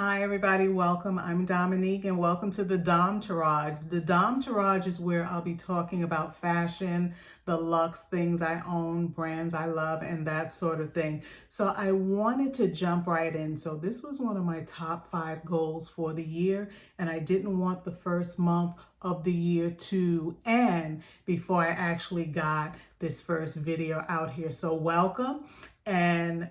Hi everybody, welcome. I'm Dominique and welcome to the Domtourage. The Domtourage is where I'll be talking about fashion, the luxe things I own, brands I love, and that sort of thing. So I wanted to jump right in. So this was one of my top 5 goals for the year, and I didn't want the first month of the year to end before I actually got this first video out here. So welcome. And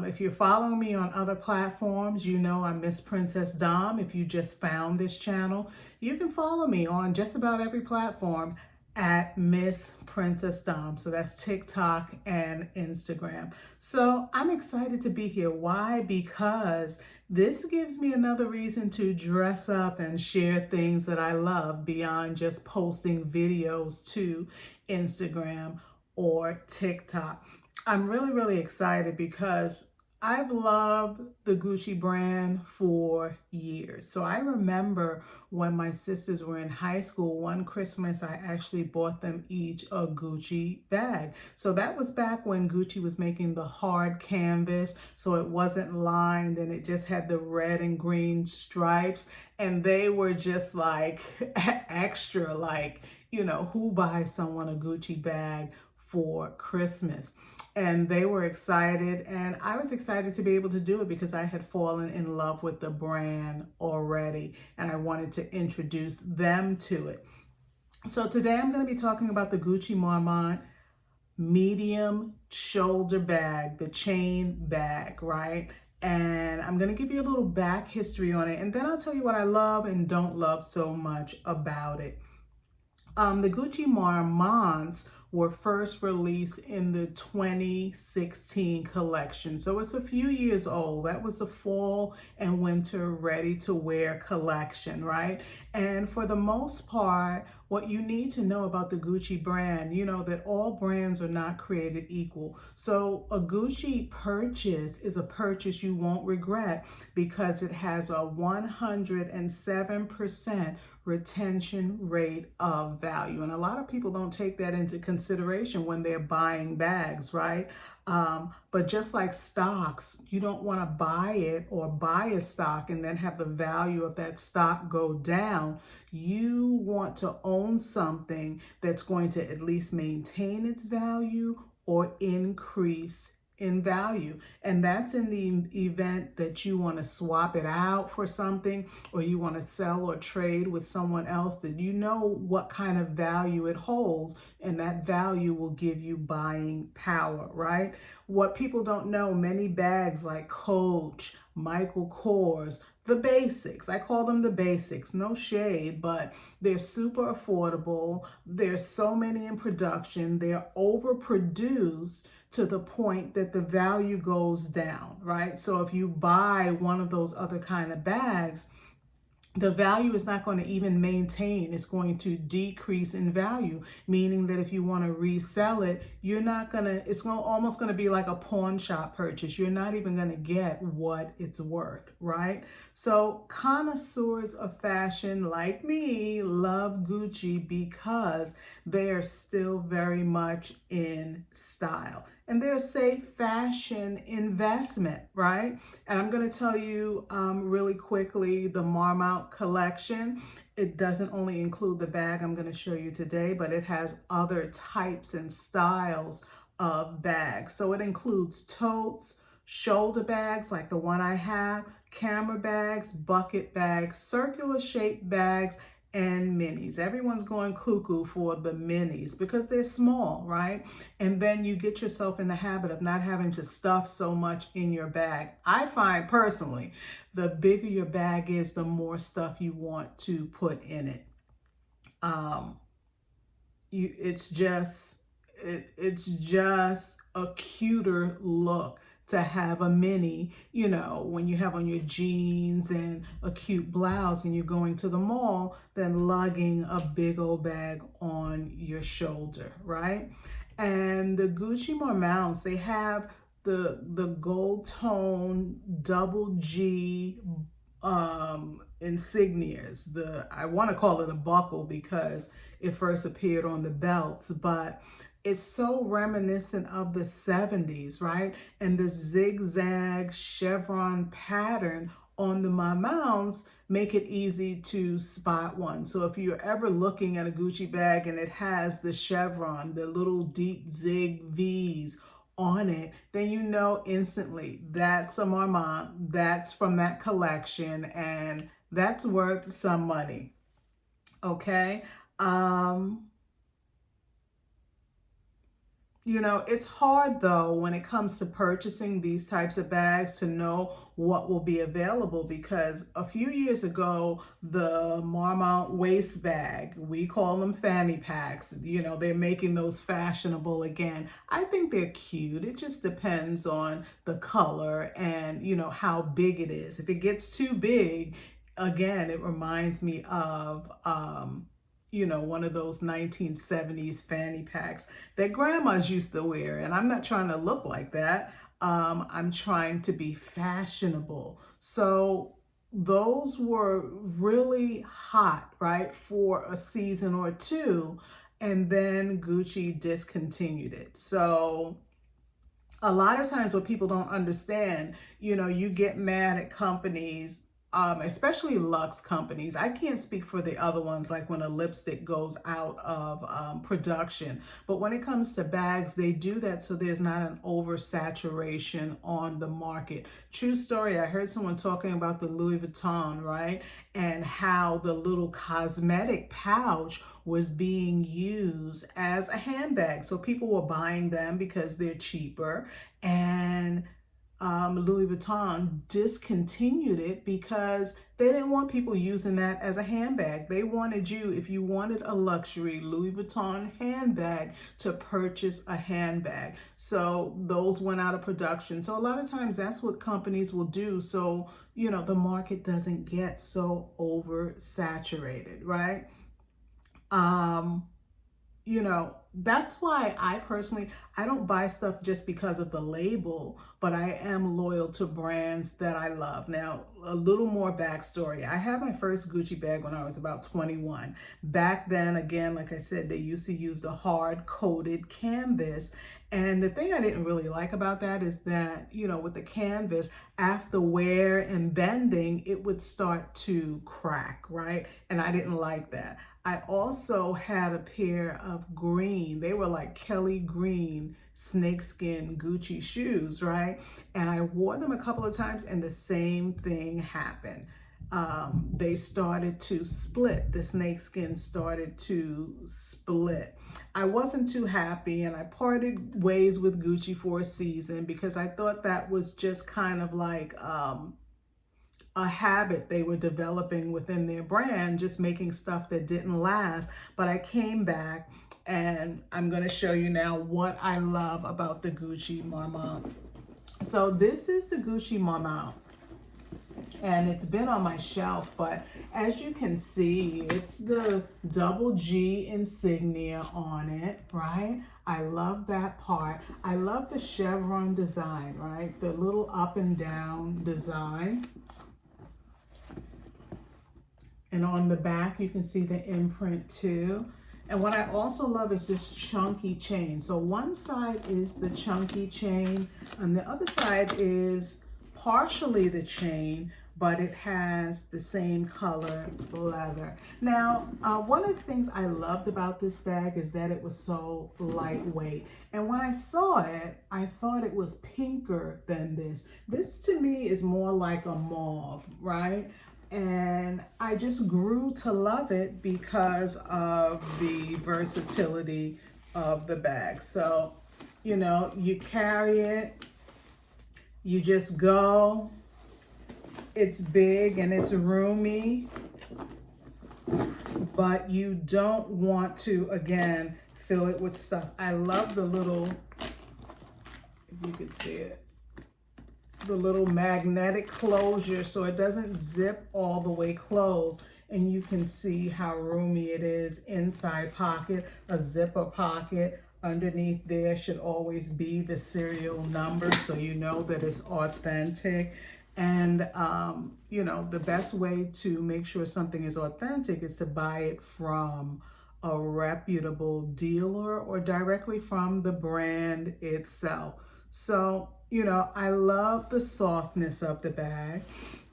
if you're following me on other platforms, you know I'm Miss Princess Dom. If you just found this channel, you can follow me on just about every platform at Miss Princess Dom. So that's TikTok and Instagram. So I'm excited to be here. Why? Because this gives me another reason to dress up and share things that I love beyond just posting videos to Instagram or TikTok. I'm really excited because I've loved the Gucci brand for years. So I remember when my sisters were in high school, one Christmas, I actually bought them each a Gucci bag. So that was back when Gucci was making the hard canvas. So it wasn't lined and it just had the red and green stripes. And they were just like extra, like, you know, who buys someone a Gucci bag for Christmas? And they were excited, and I was excited to be able to do it because I had fallen in love with the brand already, and I wanted to introduce them to it. So today I'm going to be talking about the Gucci Marmont medium shoulder bag, the chain bag, right? And I'm going to give you a little back history on it, and then I'll tell you what I love and don't love so much about it. The Gucci Marmonts were first released in the 2016 collection. So it's a few years old. That was the fall and winter ready to wear collection, right? And for the most part, what you need to know about the Gucci brand, you know that all brands are not created equal. So a Gucci purchase is a purchase you won't regret because it has a 107% retention rate of value. And a lot of people don't take that into consideration when they're buying bags, right? But just like stocks, you don't want to buy it or buy a stock and then have the value of that stock go down. You want to own something that's going to at least maintain its value or increase in value. And that's in the event that you want to swap it out for something, or you want to sell or trade with someone else, that you know what kind of value it holds, and that value will give you buying power, right? What people don't know, many bags like Coach, Michael Kors, the basics, I call them the basics, no shade, but they're super affordable. There's so many in production. They're overproduced to the point that the value goes down, right? So if you buy one of those other kind of bags, the value is not going to even maintain. It's going to decrease in value, meaning that if you want to resell it, you're not going to, almost going to be like a pawn shop purchase. You're not even going to get what it's worth, right? So connoisseurs of fashion like me love Gucci because they are still very much in style. And they're a safe fashion investment, right? And I'm going to tell you really quickly, the Marmont collection, it doesn't only include the bag I'm going to show you today, but it has other types and styles of bags. So it includes totes, shoulder bags like the one I have, camera bags, bucket bags, circular shaped bags, and minis. Everyone's going cuckoo for the minis because they're small, right? And then you get yourself in the habit of not having to stuff so much in your bag. I find personally, the bigger your bag is, the more stuff you want to put in it. It's just a cuter look to have a mini, you know, when you have on your jeans and a cute blouse and you're going to the mall, than lugging a big old bag on your shoulder, right? And the Gucci Marmounts, they have the gold tone double G insignias. I want to call it a buckle because it first appeared on the belts, but it's so reminiscent of the 70s, right? And the zigzag chevron pattern on the Marmonts make it easy to spot one. So if you're ever looking at a Gucci bag and it has the chevron, the little deep zig V's on it, then you know instantly that's a Marmont, that's from that collection, and that's worth some money. Okay. You know, it's hard though when it comes to purchasing these types of bags to know what will be available, because a few years ago, the Marmont waist bag, we call them fanny packs, you know, they're making those fashionable again. I think they're cute. It just depends on the color and, you know, how big it is. If it gets too big, again, it reminds me of, you know, one of those 1970s fanny packs that grandmas used to wear. And I'm not trying to look like that. I'm trying to be fashionable. So those were really hot, right, for a season or two. And then Gucci discontinued it. So a lot of times what people don't understand, you know, you get mad at companies, especially luxe companies. I can't speak for the other ones, like when a lipstick goes out of production. But when it comes to bags, they do that so there's not an oversaturation on the market. True story, I heard someone talking about the Louis Vuitton, right? And how the little cosmetic pouch was being used as a handbag. So people were buying them because they're cheaper, and Louis Vuitton discontinued it because they didn't want people using that as a handbag. They wanted you, if you wanted a luxury Louis Vuitton handbag, to purchase a handbag. So those went out of production. So a lot of times that's what companies will do. So, you know, the market doesn't get so oversaturated, right? You know, that's why I personally, I don't buy stuff just because of the label, but I am loyal to brands that I love. Now, a little more backstory. I had my first Gucci bag when I was about 21. Back then, again, like I said, they used to use the hard coated canvas. And the thing I didn't really like about that is that, you know, with the canvas, after wear and bending, it would start to crack, right? And I didn't like that. I also had a pair of green, they were like Kelly green snakeskin Gucci shoes, right? And I wore them a couple of times and the same thing happened. They started to split. The snakeskin started to split. I wasn't too happy, and I parted ways with Gucci for a season because I thought that was just kind of like a habit they were developing within their brand, just making stuff that didn't last. But I came back, and I'm going to show you now what I love about the Gucci Marmont. So this is the Gucci Marmont, and it's been on my shelf, but as you can see, it's the double G insignia on it, right? I love that part. I love the chevron design, right? The little up and down design. And on the back, you can see the imprint too. And what I also love is this chunky chain. So one side is the chunky chain, and the other side is partially the chain, but it has the same color leather. Now, one of the things I loved about this bag is that it was so lightweight. And when I saw it, I thought it was pinker than this. This to me is more like a mauve, right? And I just grew to love it because of the versatility of the bag. So, you know, you carry it, you just go. It's big and it's roomy, but you don't want to, again, fill it with stuff. I love the little, if you could see it, the little magnetic closure so it doesn't zip all the way closed, and you can see how roomy it is. Inside pocket, a zipper pocket. Underneath there should always be the serial number so you know that it's authentic. And you know, the best way to make sure something is authentic is to buy it from a reputable dealer or directly from the brand itself. So, you know, I love the softness of the bag.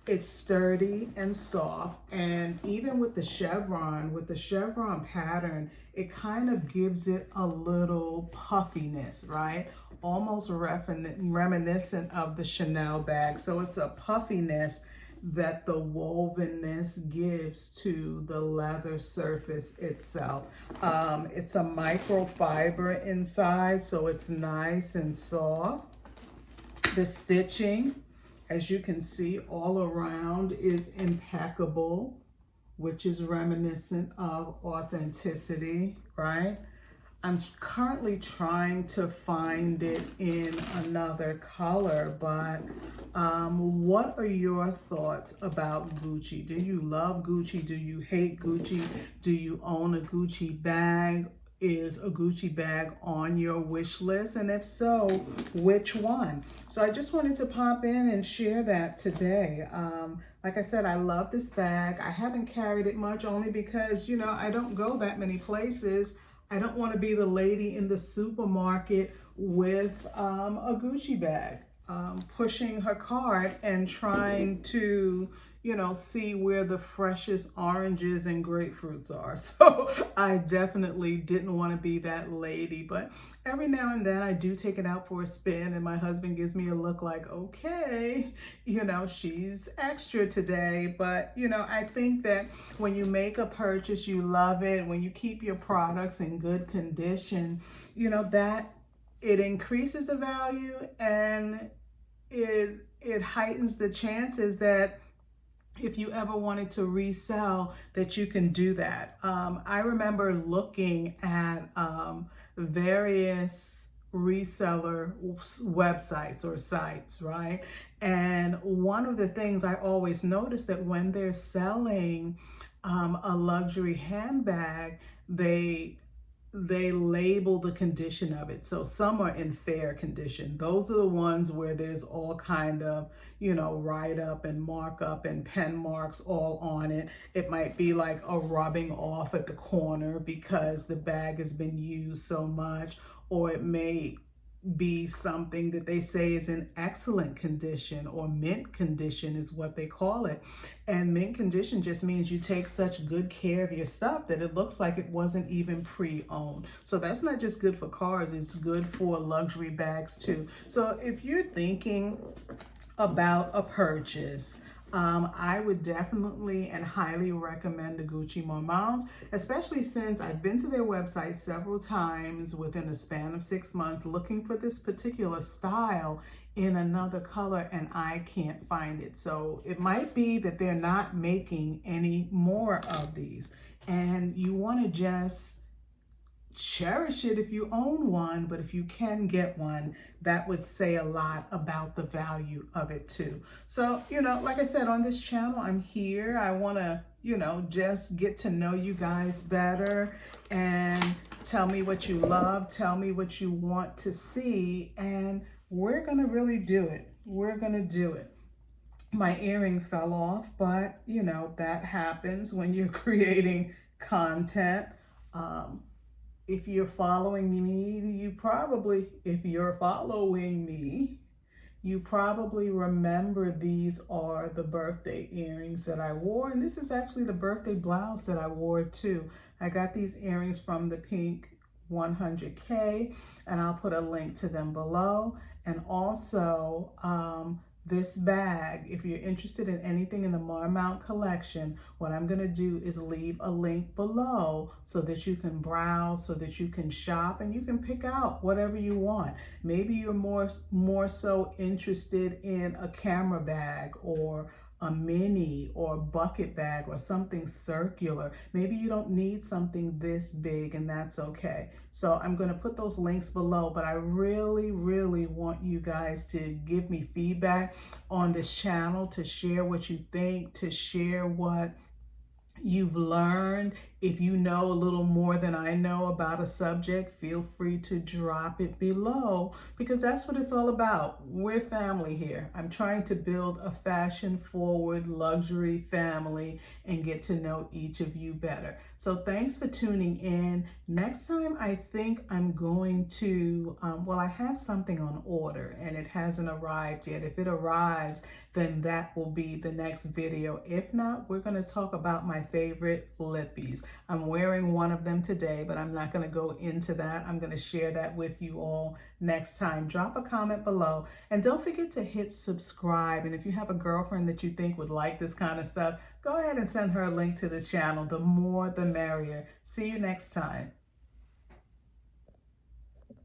It's sturdy and soft, and even with the chevron pattern, it kind of gives it a little puffiness, right? Almost reminiscent of the Chanel bag. So it's a puffiness that the wovenness gives to the leather surface itself. It's a microfiber inside, so it's nice and soft. The stitching, as you can see, all around is impeccable, which is reminiscent of authenticity, right? I'm currently trying to find it in another color, but what are your thoughts about Gucci? Do you love Gucci? Do you hate Gucci? Do you own a Gucci bag? Is a Gucci bag on your wish list? And if so, which one? So I just wanted to pop in and share that today. Like I said, I love this bag. I haven't carried it much only because, you know, I don't go that many places. I don't want to be the lady in the supermarket with a Gucci bag, pushing her cart and trying to, you know, see where the freshest oranges and grapefruits are. So I definitely didn't want to be that lady, but every now and then I do take it out for a spin, and my husband gives me a look like, okay, you know, she's extra today. But, you know, I think that when you make a purchase, you love it. When you keep your products in good condition, you know, that it increases the value, and it heightens the chances that if you ever wanted to resell, that you can do that. I remember looking at various reseller websites or sites, right? And one of the things I always notice that when they're selling a luxury handbag, they label the condition of it. So some are in fair condition. Those are the ones where there's all kind of, you know, write up and markup and pen marks all on it. It might be like a rubbing off at the corner because the bag has been used so much, or it may be something that they say is in excellent condition, or mint condition is what they call it. And mint condition just means you take such good care of your stuff that it looks like it wasn't even pre-owned. So that's not just good for cars, it's good for luxury bags too. So if you're thinking about a purchase, I would definitely and highly recommend the Gucci Marmont, especially since I've been to their website several times within a span of 6 months looking for this particular style in another color, and I can't find it. So it might be that they're not making any more of these, and you want to just cherish it if you own one, but if you can get one, that would say a lot about the value of it too. So, you know, like I said, on this channel, I'm here. I want to, you know, just get to know you guys better and tell me what you love, tell me what you want to see, and we're going to really do it. We're going to do it. My earring fell off, but, you know, that happens when you're creating content. If you're following me, you probably remember these are the birthday earrings that I wore. And this is actually the birthday blouse that I wore too. I got these earrings from the Pink 100K, and I'll put a link to them below. And also, this bag, if you're interested in anything in the Marmont collection, what I'm going to do is leave a link below so that you can browse, so that you can shop, and you can pick out whatever you want. Maybe you're more so interested in a camera bag, or a mini or bucket bag, or something circular. Maybe you don't need something this big, and that's okay. So I'm going to put those links below, but I really, really want you guys to give me feedback on this channel, to share what you think, to share what you've learned If you know a little more than I know about a subject, feel free to drop it below because that's what it's all about. We're family here. I'm trying to build a fashion-forward luxury family and get to know each of you better. So thanks for tuning in. Next time, I think I'm going to, well, I have something on order and it hasn't arrived yet. If it arrives, then that will be the next video. If not, we're going to talk about my favorite lippies. I'm wearing one of them today, but I'm not going to go into that. I'm going to share that with you all next time. Drop a comment below and don't forget to hit subscribe. And if you have a girlfriend that you think would like this kind of stuff, go ahead and send her a link to the channel. The more, the merrier. See you next time.